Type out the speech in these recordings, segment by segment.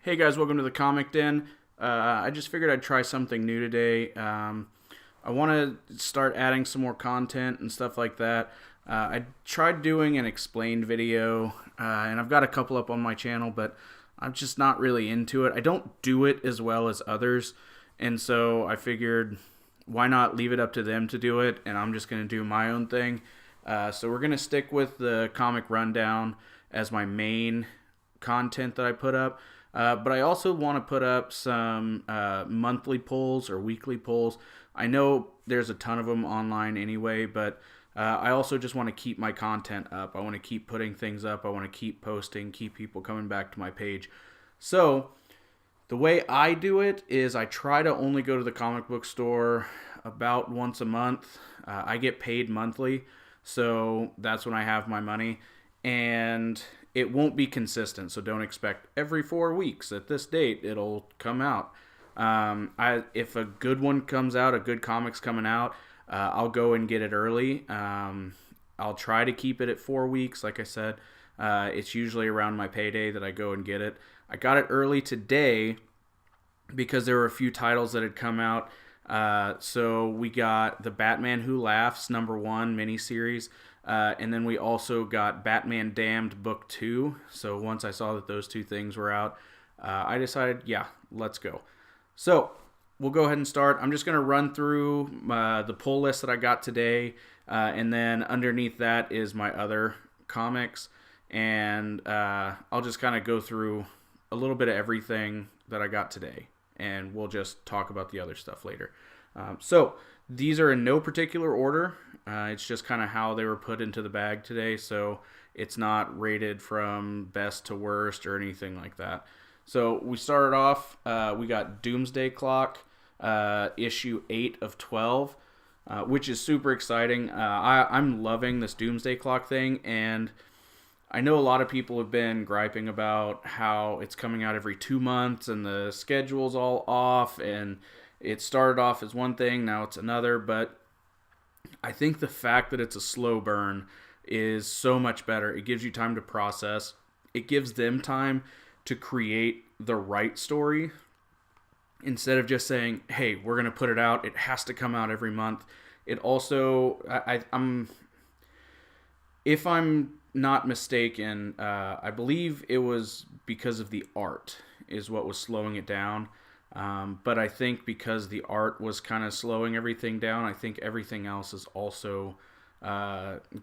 Hey guys, welcome to the Comic Den. I just figured I'd try something new today. I want to start adding some more content and stuff like that. I tried doing an explained video, and I've got a couple up on my channel, but I'm just not really into it. I don't do it as well as others, and so I figured why not leave it up to them to do it, and I'm just going to do my own thing. So we're going to stick with the comic rundown as my main content that I put up. But I also want to put up some monthly polls or weekly polls. I know there's a ton of them online anyway, but I also just want to keep my content up. I want to keep putting things up. I want to keep posting, keep people coming back to my page. So the way I do it is I try to only go to the comic book store about once a month. I get paid monthly, so that's when I have my money. And it won't be consistent, so don't expect every 4 weeks at this date it'll come out. If a good one comes out, a good comic's coming out, I'll go and get it early. I'll try to keep it at 4 weeks, like I said. It's usually around my payday that I go and get it. I got it early today because there were a few titles that had come out. So we got the Batman Who Laughs #1 miniseries. And then we also got Batman Damned Book 2. So once I saw that those two things were out, I decided, yeah, let's go. So we'll go ahead and start. I'm just going to run through the pull list that I got today. And then underneath that is my other comics. And I'll just kind of go through a little bit of everything that I got today. And we'll just talk about the other stuff later. So these are in no particular order. It's just kind of how they were put into the bag today, so it's not rated from best to worst or anything like that. So we started off, we got Doomsday Clock, issue 8 of 12, which is super exciting. I'm loving this Doomsday Clock thing, and I know a lot of people have been griping about how it's coming out every 2 months and the schedule's all off, and it started off as one thing, now it's another, but I think the fact that it's a slow burn is so much better. It gives you time to process. It gives them time to create the right story instead of just saying, hey, we're going to put it out. It has to come out every month. It also, if I'm not mistaken, I believe it was because of the art is what was slowing it down. But I think because the art was kind of slowing everything down, I think everything else is also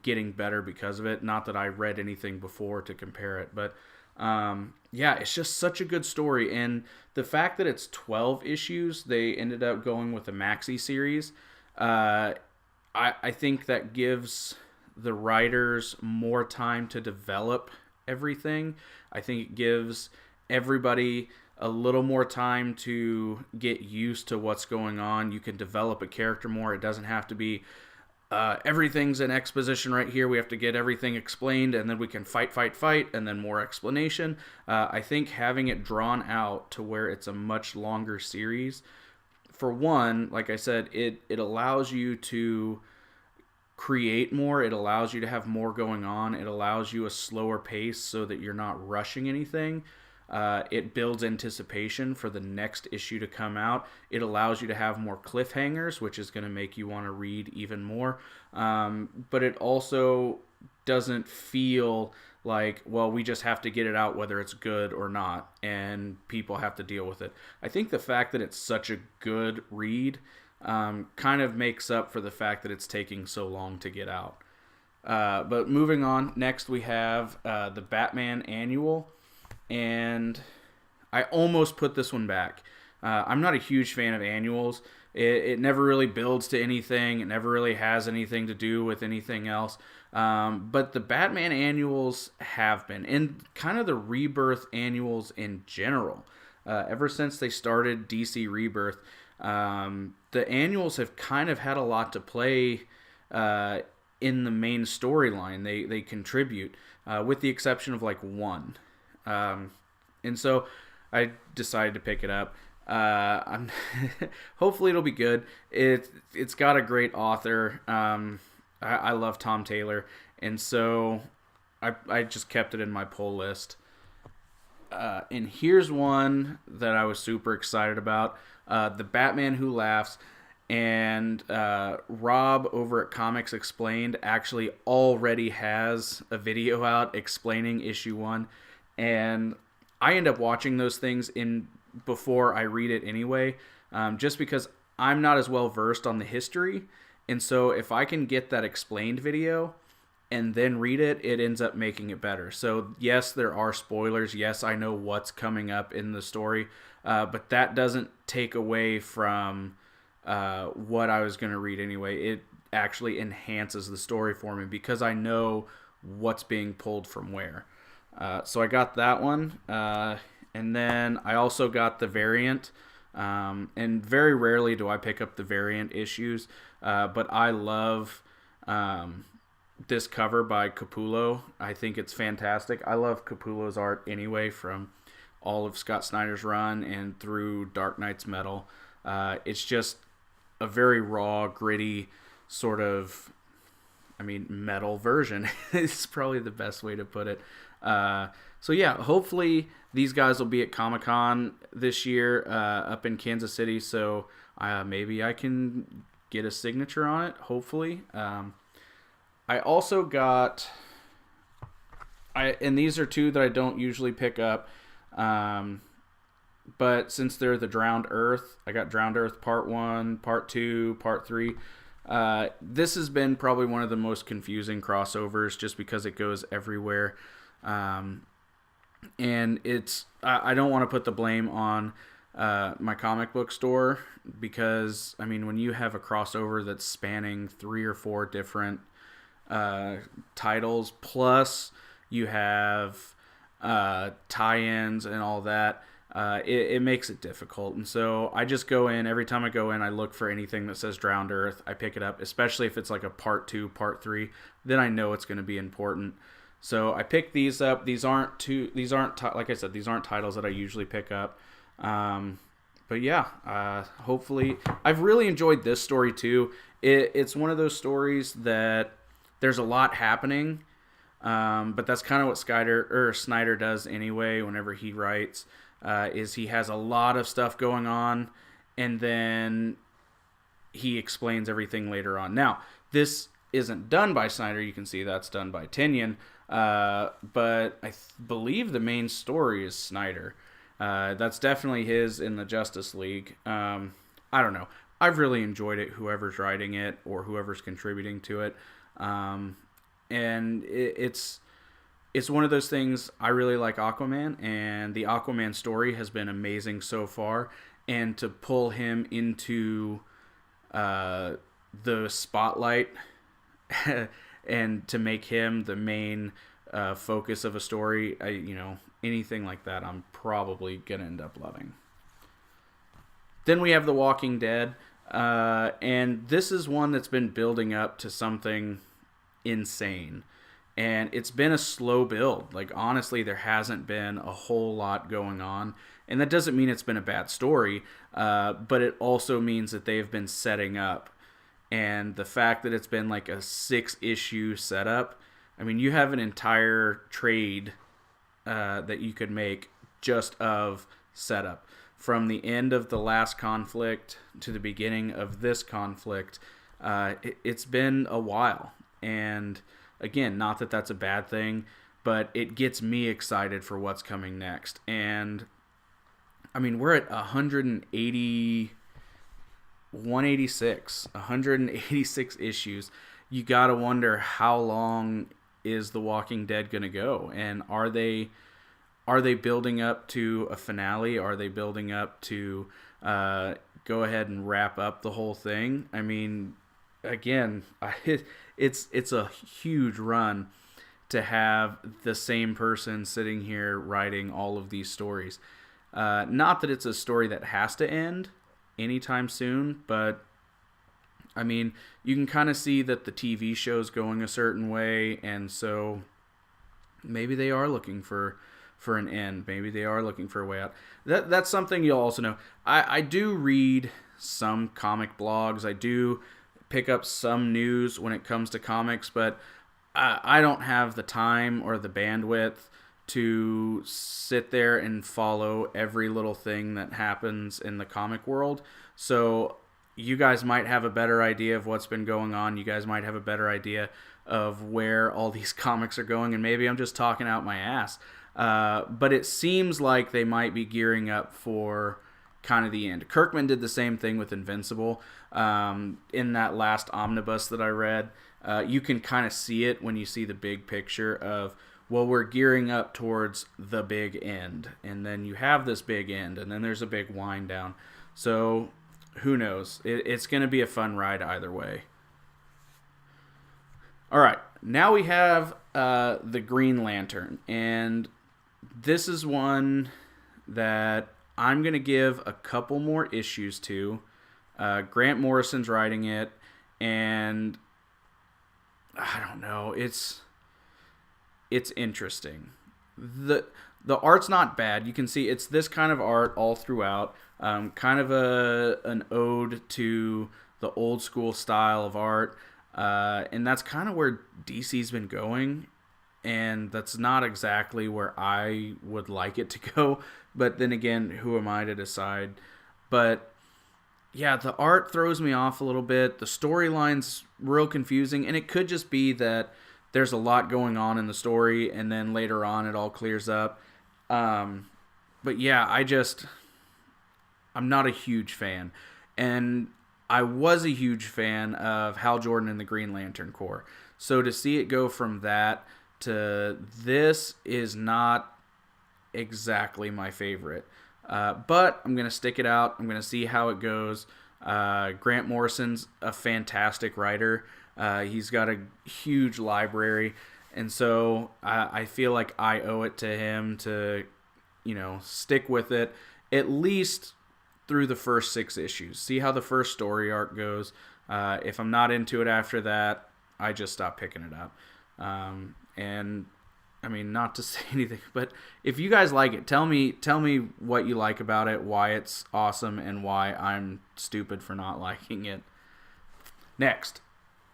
getting better because of it. Not that I read anything before to compare it, but yeah, it's just such a good story. And the fact that it's 12 issues, they ended up going with a maxi series. I think that gives the writers more time to develop everything. I think it gives everybody a little more time to get used to what's going on. You can develop a character more. It doesn't have to be everything's in exposition right here. We have to get everything explained, and then we can fight, and then more explanation. I think having it drawn out to where it's a much longer series, for one, like I said, it allows you to create more. It allows you to have more going on. It allows you a slower pace so that you're not rushing anything. It builds anticipation for the next issue to come out. It allows you to have more cliffhangers, which is going to make you want to read even more. But it also doesn't feel like, well, we just have to get it out whether it's good or not, and people have to deal with it. I think the fact that it's such a good read kind of makes up for the fact that it's taking so long to get out. But moving on, next we have the Batman Annual. And I almost put this one back. I'm not a huge fan of annuals. It never really builds to anything. It never really has anything to do with anything else. But the Batman annuals have been, and kind of the Rebirth annuals in general. Ever since they started DC Rebirth, the annuals have kind of had a lot to play in the main storyline. They contribute, with the exception of like one. And so I decided to pick it up. I'm hopefully it'll be good. It's got a great author. I love Tom Taylor, and so I just kept it in my pull list. And here's one that I was super excited about: The Batman Who Laughs. And Rob over at Comics Explained actually already has a video out explaining issue 1, and I end up watching those things in before I read it anyway, just because I'm not as well versed on the history, and so if I can get that explained video and then read it, it ends up making it better. So yes, there are spoilers. Yes, I know what's coming up in the story, but that doesn't take away from what I was going to read anyway. It actually enhances the story for me because I know what's being pulled from where. So I got that one. And then I also got the variant. And very rarely do I pick up the variant issues. But I love this cover by Capullo. I think it's fantastic. I love Capullo's art anyway, from all of Scott Snyder's run and through Dark Knight's Metal. It's just a very raw, gritty sort of, metal version. It's probably the best way to put it. So yeah, hopefully these guys will be at Comic-Con this year up in Kansas City, so maybe I can get a signature on it, hopefully. I also got, and these are two that I don't usually pick up, but since they're the Drowned Earth, I got Drowned Earth Part 1, Part 2, Part 3. This has been probably one of the most confusing crossovers just because it goes everywhere. And it's, I don't want to put the blame on my comic book store because, when you have a crossover that's spanning 3 or 4 different titles, plus you have tie-ins and all that, it makes it difficult. And so I just go in, every time I go in, I look for anything that says Drowned Earth. I pick it up, especially if it's like a Part 2, Part 3, then I know it's going to be important. So I picked these up. These aren't like I said, these aren't titles that I usually pick up. But yeah, hopefully, I've really enjoyed this story too. It's one of those stories that there's a lot happening, but that's kind of what Snyder does anyway. Whenever he writes, is he has a lot of stuff going on, and then he explains everything later on. Now, this isn't done by Snyder. You can see that's done by Tynion. But I believe the main story is Snyder. That's definitely his in the Justice League. I don't know. I've really enjoyed it, whoever's writing it or whoever's contributing to it. And it's one of those things. I really like Aquaman, and the Aquaman story has been amazing so far. And to pull him into the spotlight and to make him the main focus of a story, anything like that, I'm probably going to end up loving. Then we have The Walking Dead, and this is one that's been building up to something insane. And it's been a slow build. Like, honestly, there hasn't been a whole lot going on. And that doesn't mean it's been a bad story, but it also means that they've been setting up. And the fact that it's been like a 6-issue setup, you have an entire trade that you could make just of setup. From the end of the last conflict to the beginning of this conflict, it's been a while. And again, not that that's a bad thing, but it gets me excited for what's coming next. And we're at 186 issues. You gotta wonder, how long is The Walking Dead gonna go? And are they building up to a finale? Are they building up to go ahead and wrap up the whole thing? Again, it's a huge run to have the same person sitting here writing all of these stories. Not that it's a story that has to end anytime soon, but you can kind of see that the TV show's going a certain way, and so maybe they are looking for an end. Maybe they are looking for a way out. That's something you'll also know. I do read some comic blogs. I do pick up some news when it comes to comics, but I don't have the time or the bandwidth to sit there and follow every little thing that happens in the comic world. So you guys might have a better idea of what's been going on. You guys might have a better idea of where all these comics are going, and maybe I'm just talking out my ass. But it seems like they might be gearing up for kind of the end. Kirkman did the same thing with Invincible. In that last omnibus that I read, you can kind of see it when you see the big picture of, well, we're gearing up towards the big end. And then you have this big end, and then there's a big wind down. So who knows? It's going to be a fun ride either way. All right, now we have the Green Lantern, and this is one that I'm going to give a couple more issues to. Grant Morrison's writing it, and I don't know, it's interesting. The art's not bad. You can see it's this kind of art all throughout, kind of an ode to the old school style of art, and that's kind of where DC's been going, and that's not exactly where I would like it to go, but then again, who am I to decide? But yeah, the art throws me off a little bit. The storyline's real confusing, and it could just be that there's a lot going on in the story, and then later on it all clears up. But yeah, I'm not a huge fan. And I was a huge fan of Hal Jordan and the Green Lantern Corps. So to see it go from that to this is not exactly my favorite. But I'm going to stick it out. I'm going to see how it goes. Grant Morrison's a fantastic writer. He's got a huge library. And so I feel like I owe it to him to, stick with it at least through the first 6 issues. See how the first story arc goes. If I'm not into it after that, I just stop picking it up. And I mean, not to say anything, but if you guys like it, tell me what you like about it, why it's awesome, and why I'm stupid for not liking it. Next,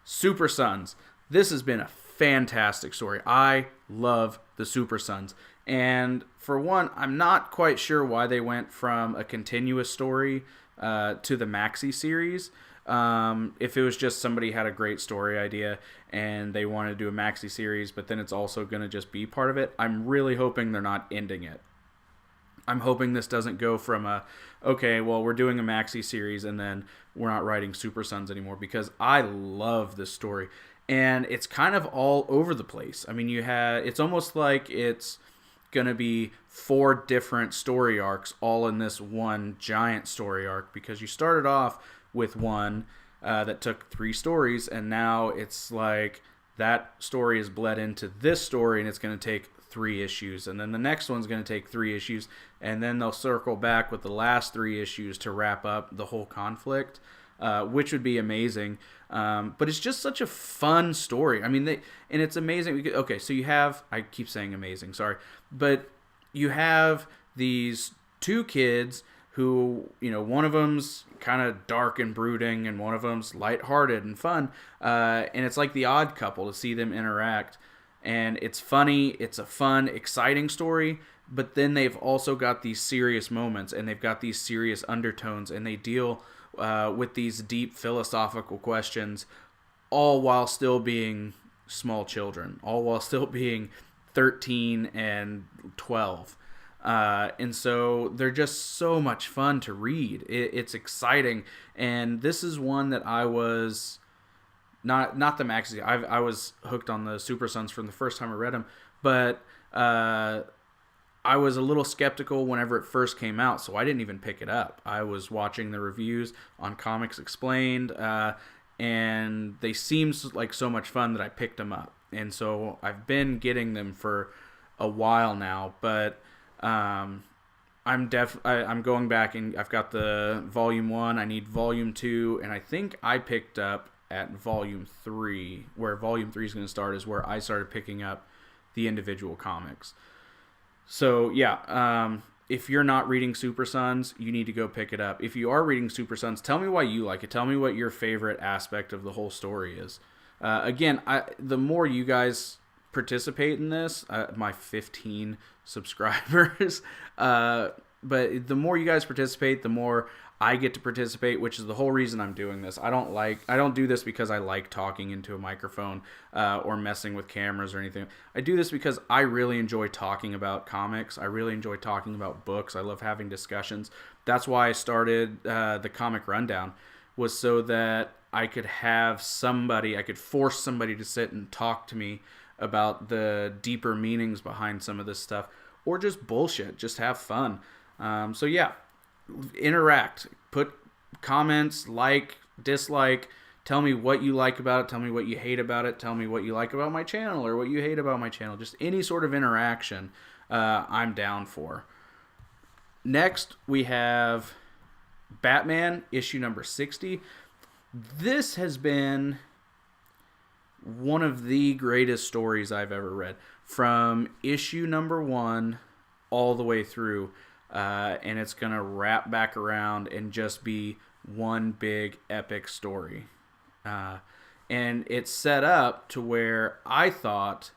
Super Sons. This has been a fantastic story. I love the Super Sons. And for one, I'm not quite sure why they went from a continuous story to the Maxi series. If it was just somebody had a great story idea and they wanted to do a Maxi series, but then it's also going to just be part of it, I'm really hoping they're not ending it. I'm hoping this doesn't go from okay, well, we're doing a Maxi series and then we're not writing Super Sons anymore, because I love this story. And it's kind of all over the place. I mean, it's almost like it's going to be 4 different story arcs all in this one giant story arc, because you started off with one that took 3 stories, and now it's like that story is bled into this story, and it's going to take 3 issues, and then the next one's going to take 3 issues, and then they'll circle back with the last 3 issues to wrap up the whole conflict, which would be amazing. But it's just such a fun story. I mean, and it's amazing. Okay, so you have, I keep saying amazing, sorry, but you have these 2 kids who, one of them's kind of dark and brooding, and one of them's lighthearted and fun. And it's like the Odd Couple to see them interact. And it's funny, it's a fun, exciting story, but then they've also got these serious moments, and they've got these serious undertones, and they deal with these deep philosophical questions, all while still being small children, all while still being 13 and 12. And so they're just so much fun to read. It's exciting. And this is one that I was not the Maxi. I was hooked on the Super Sons from the first time I read them, but I was a little skeptical whenever it first came out, so I didn't even pick it up. I was watching the reviews on Comics Explained, and they seemed like so much fun that I picked them up. And so I've been getting them for a while now, but I'm going back, and I've got the volume 1. I need volume 2, and I think I picked up at volume 3, where volume 3 is going to start, is where I started picking up the individual comics. So yeah, if you're not reading Super Sons, you need to go pick it up. If you are reading Super Sons, tell me why you like it. Tell me what your favorite aspect of the whole story is. Again, the more you guys participate in this, my 15 subscribers, but the more you guys participate, the more I get to participate, which is the whole reason I'm doing this. I don't do this because I like talking into a microphone or messing with cameras or anything. I do this because I really enjoy talking about comics. I really enjoy talking about books. I love having discussions. That's why I started the Comic Rundown, was so that I could force somebody to sit and talk to me about the deeper meanings behind some of this stuff, or just bullshit, just have fun. So yeah, interact, put comments, like, dislike, tell me what you like about it, tell me what you hate about it, tell me what you like about my channel or what you hate about my channel. Just any sort of interaction, I'm down for. Next, we have Batman issue number 60. This has been one of the greatest stories I've ever read, from issue number 1 all the way through. And it's going to wrap back around and just be one big epic story. And it's set up to where I thought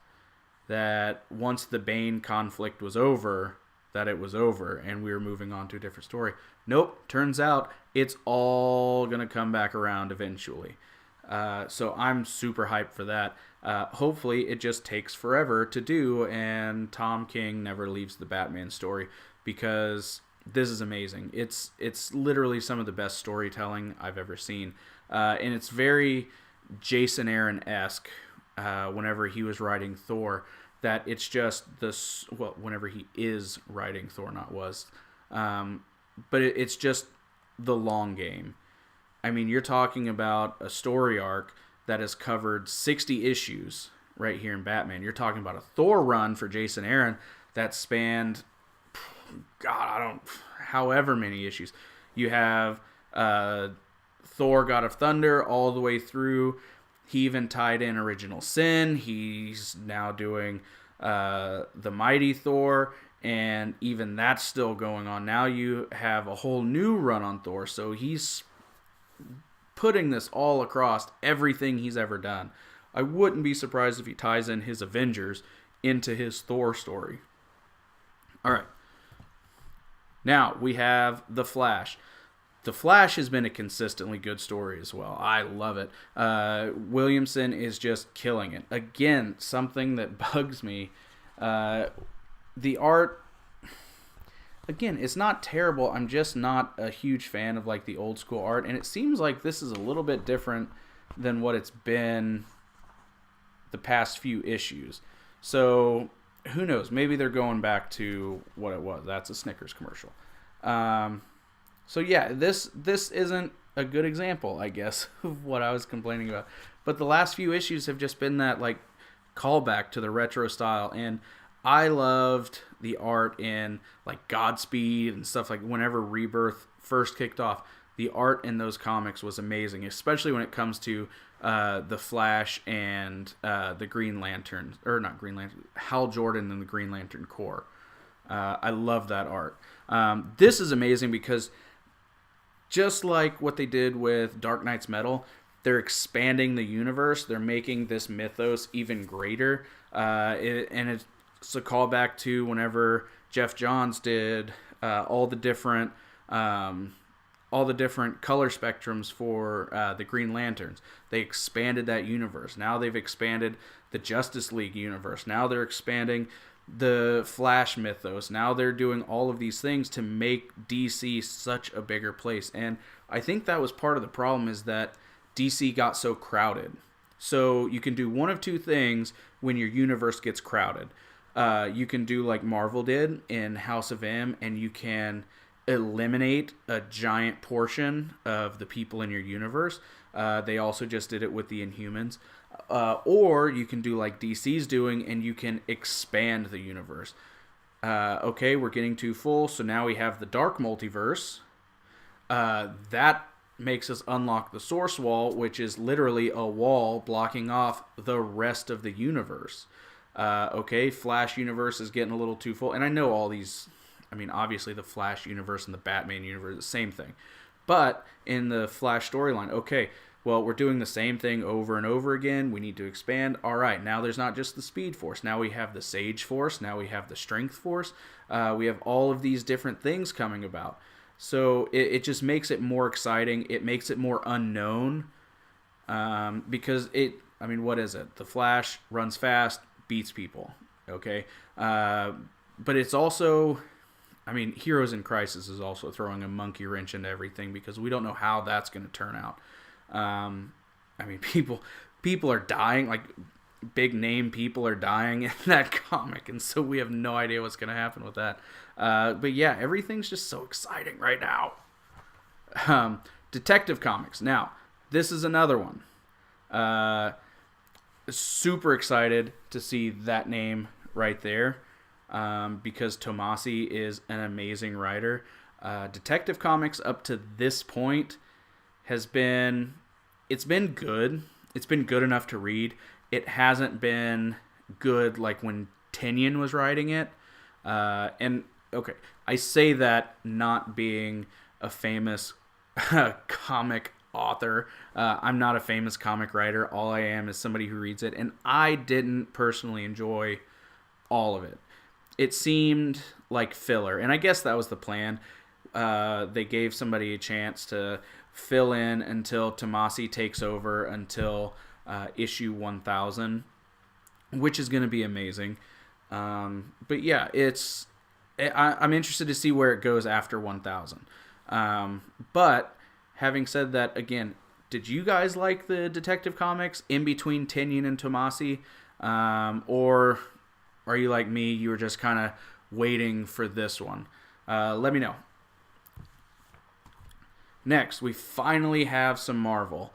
that once the Bane conflict was over, that it was over and we were moving on to a different story. Nope, turns out it's all going to come back around eventually. So I'm super hyped for that. Hopefully it just takes forever to do and Tom King never leaves the Batman story, because this is amazing. It's literally some of the best storytelling I've ever seen. And it's very Jason Aaron-esque whenever he was writing Thor, that it's just this, well, whenever he is writing Thor, not was. But it's just the long game. I mean, you're talking about a story arc that has covered 60 issues right here in Batman. You're talking about a Thor run for Jason Aaron that spanned, however many issues. You have Thor God of Thunder all the way through. He even tied in Original Sin. He's now doing the Mighty Thor, and even that's still going on. Now you have a whole new run on Thor, so he's putting this all across everything he's ever done. I wouldn't be surprised if he ties in his Avengers into his Thor story. All right. Now we have The Flash. The Flash has been a consistently good story as well. I love it. Williamson is just killing it. Again, something that bugs me. The art, again, it's not terrible. I'm just not a huge fan of like the old school art. And it seems like this is a little bit different than what it's been the past few issues. So who knows? Maybe they're going back to what it was. That's a Snickers commercial. So yeah, this isn't a good example, I guess, of what I was complaining about. But the last few issues have just been that like callback to the retro style, and I loved the art in like Godspeed and stuff. Like whenever Rebirth first kicked off, the art in those comics was amazing, especially when it comes to the Flash and the Green Lantern, or not Green Lantern, Hal Jordan and the Green Lantern Corps. I love that art. This is amazing because just like what they did with Dark Knight's Metal, they're expanding the universe. They're making this mythos even greater. And it's a callback to whenever Jeff Johns did all the different color spectrums for the Green Lanterns. They expanded that universe. Now they've expanded the Justice League universe. Now they're expanding the Flash mythos. Now they're doing all of these things to make DC such a bigger place. And I think that was part of the problem, is that DC got so crowded. So you can do one of two things when your universe gets crowded. You can do like Marvel did in House of M, and you can eliminate a giant portion of the people in your universe. They also just did it with the Inhumans. Or you can do like DC's doing, and you can expand the universe. Okay, we're getting too full, so now we have the Dark Multiverse. That makes us unlock the Source Wall, which is literally a wall blocking off the rest of the universe. Okay, Flash universe is getting a little too full. And I know all these, I mean, obviously the Flash universe and the Batman universe, the same thing. But in the Flash storyline, okay, Well, we're doing the same thing over and over again. We need to expand. All right, now there's not just the Speed Force. Now we have the Sage Force. Now we have the Strength Force. We have all of these different things coming about. So it just makes it more exciting. It makes it more unknown because I mean, what is it? The Flash runs fast, beats people. Okay, but it's also, I mean, Heroes in Crisis is also throwing a monkey wrench into everything because we don't know how that's going to turn out. I mean, people are dying, like big name people are dying in that comic, and so we have no idea what's going to happen with that. But yeah, everything's just so exciting right now. Detective Comics. Now, this is another one. Super excited to see that name right there, because Tomasi is an amazing writer. Detective Comics up to this point it's been good. It's been good enough to read. It hasn't been good like when Tynion was writing it. And okay, I say that not being a famous comic author. I'm not a famous comic writer. All I am is somebody who reads it, and I didn't personally enjoy all of it. It seemed like filler, and I guess that was the plan. They gave somebody a chance to fill in until Tomasi takes over until issue 1000, which is going to be amazing. But yeah, I'm interested to see where it goes after 1000. But having said that, again, did you guys like the Detective Comics in between Tynion and Tomasi? Or are you like me? You were just kind of waiting for this one. Let me know. Next, we finally have some Marvel.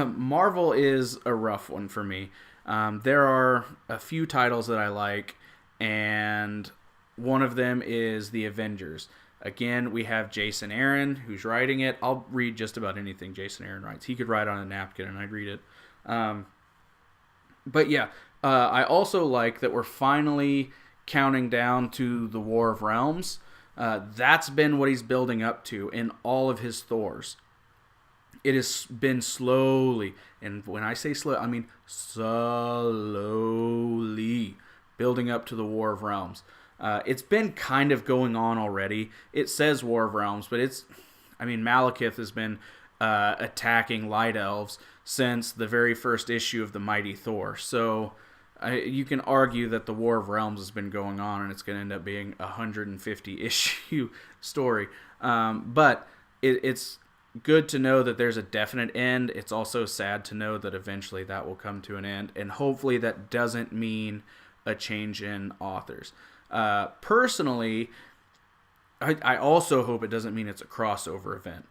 Marvel is a rough one for me. There are a few titles that I like, and one of them is The Avengers. Again, we have Jason Aaron, who's writing it. I'll read just about anything Jason Aaron writes. He could write on a napkin, and I'd read it. But yeah, I also like that we're finally counting down to the War of Realms. That's been what he's building up to in all of his Thors. It has been slowly, and when I say slow, I mean slowly building up to the War of Realms. It's been kind of going on already. It says War of Realms, but Malekith has been attacking Light Elves since the very first issue of the Mighty Thor. So you can argue that the War of Realms has been going on, and it's going to end up being a 150-issue story. But it's good to know that there's a definite end. It's also sad to know that eventually that will come to an end, and hopefully that doesn't mean a change in authors. Personally, I also hope it doesn't mean it's a crossover event.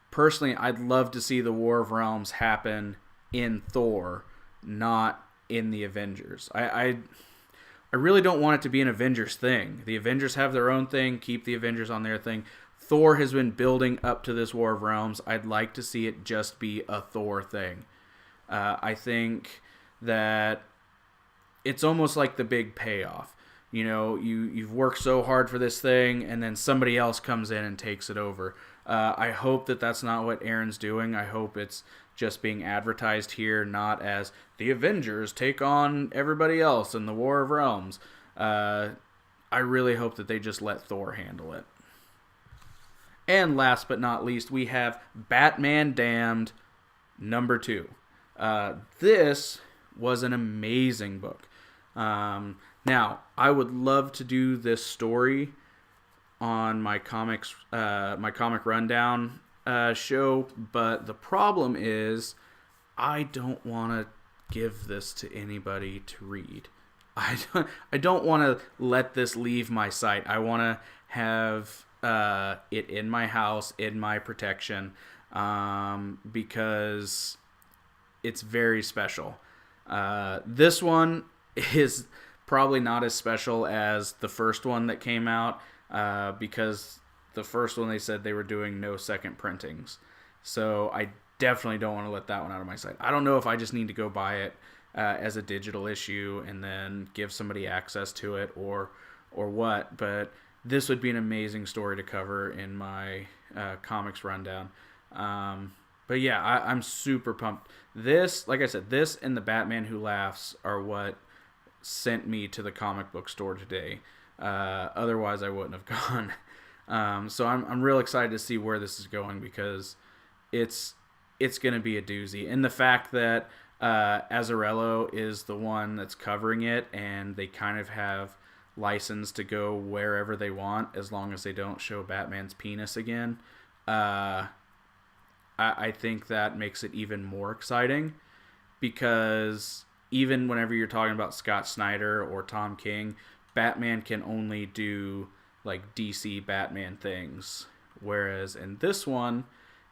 Personally, I'd love to see the War of Realms happen in Thor, not in the Avengers. I really don't want it to be an Avengers thing. The Avengers have their own thing. Keep the Avengers on their thing. Thor has been building up to this War of Realms. I'd like to see it just be a Thor thing. I think that it's almost like the big payoff. You know, you've worked so hard for this thing, and then somebody else comes in and takes it over. I hope that that's not what Aaron's doing. I hope it's just being advertised here, not as the Avengers take on everybody else in the War of Realms. I really hope that they just let Thor handle it. And last but not least, we have Batman Damned #2. This was an amazing book. Now, I would love to do this story on my comic rundown show, but the problem is I don't want to give this to anybody to read. I don't want to let this leave my sight. I want to have it in my house, in my protection, because it's very special. This one is probably not as special as the first one that came out, because the first one they said they were doing no second printings. So I definitely don't want to let that one out of my sight. I don't know if I just need to go buy it as a digital issue and then give somebody access to it or what, but this would be an amazing story to cover in my comics rundown. But yeah, I'm super pumped. This, like I said, this and the Batman Who Laughs are what sent me to the comic book store today. Otherwise, I wouldn't have gone. So I'm real excited to see where this is going because it's going to be a doozy. And the fact that Azzarello is the one that's covering it, and they kind of have license to go wherever they want as long as they don't show Batman's penis again. I think that makes it even more exciting because even whenever you're talking about Scott Snyder or Tom King, Batman can only do like DC Batman things. Whereas in this one,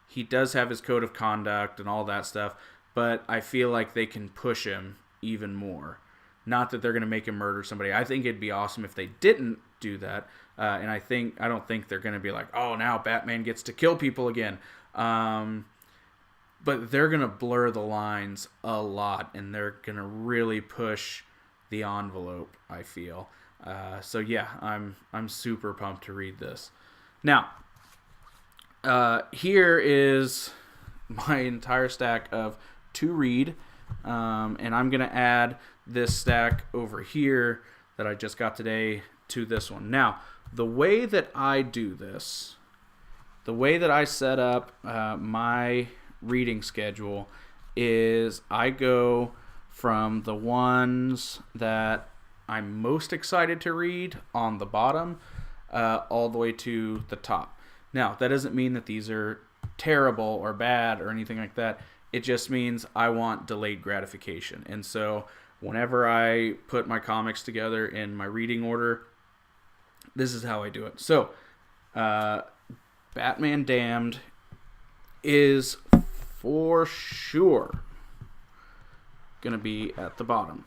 he does have his code of conduct and all that stuff, but I feel like they can push him even more. Not that they're going to make him murder somebody. I think it'd be awesome if they didn't do that. And I don't think they're going to be like, oh, now Batman gets to kill people again. But they're going to blur the lines a lot, and they're going to really push the envelope, I feel. So yeah, I'm super pumped to read this. Now, here is my entire stack of to read, and I'm going to add this stack over here that I just got today to this one. Now, the way that I do this, the way that I set up my reading schedule is I go from the ones that I'm most excited to read on the bottom all the way to the top. Now, that doesn't mean that these are terrible or bad or anything like that. It just means I want delayed gratification. And so whenever I put my comics together in my reading order, this is how I do it. So, Batman Damned is for sure going to be at the bottom.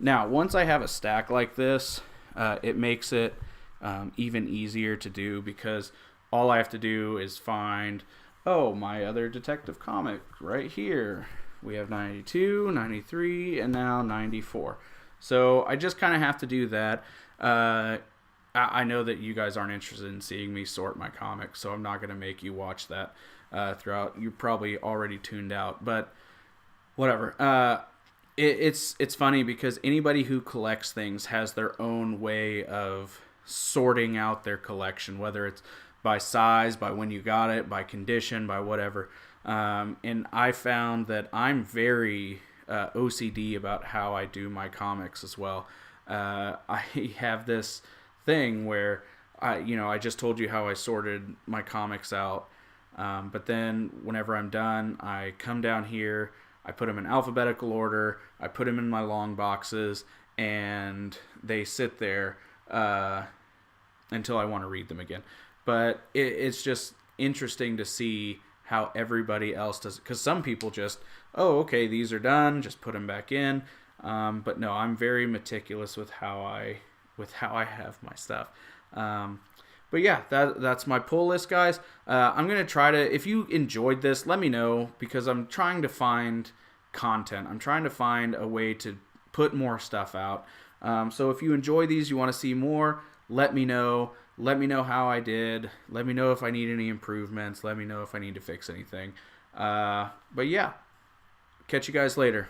Now, once I have a stack like this, it makes it even easier to do because all I have to do is find, my other detective comic right here. We have 92, 93, and now 94. So I just kind of have to do that. I know that you guys aren't interested in seeing me sort my comics, so I'm not going to make you watch that throughout. You're probably already tuned out, but whatever. It's funny because anybody who collects things has their own way of sorting out their collection, whether it's by size, by when you got it, by condition, by whatever. And I found that I'm very OCD about how I do my comics as well. I have this thing where I just told you how I sorted my comics out. But then whenever I'm done, I come down here, I put them in alphabetical order, I put them in my long boxes, and they sit there until I want to read them again. But it's just interesting to see how everybody else does it. Because some people just, okay, these are done, just put them back in. But no, I'm very meticulous with how I have my stuff. But yeah, that's my pull list, guys. I'm going to try to, if you enjoyed this, let me know, because I'm trying to find content. I'm trying to find a way to put more stuff out. So if you enjoy these, you want to see more, let me know. Let me know how I did. Let me know if I need any improvements. Let me know if I need to fix anything. But yeah, catch you guys later.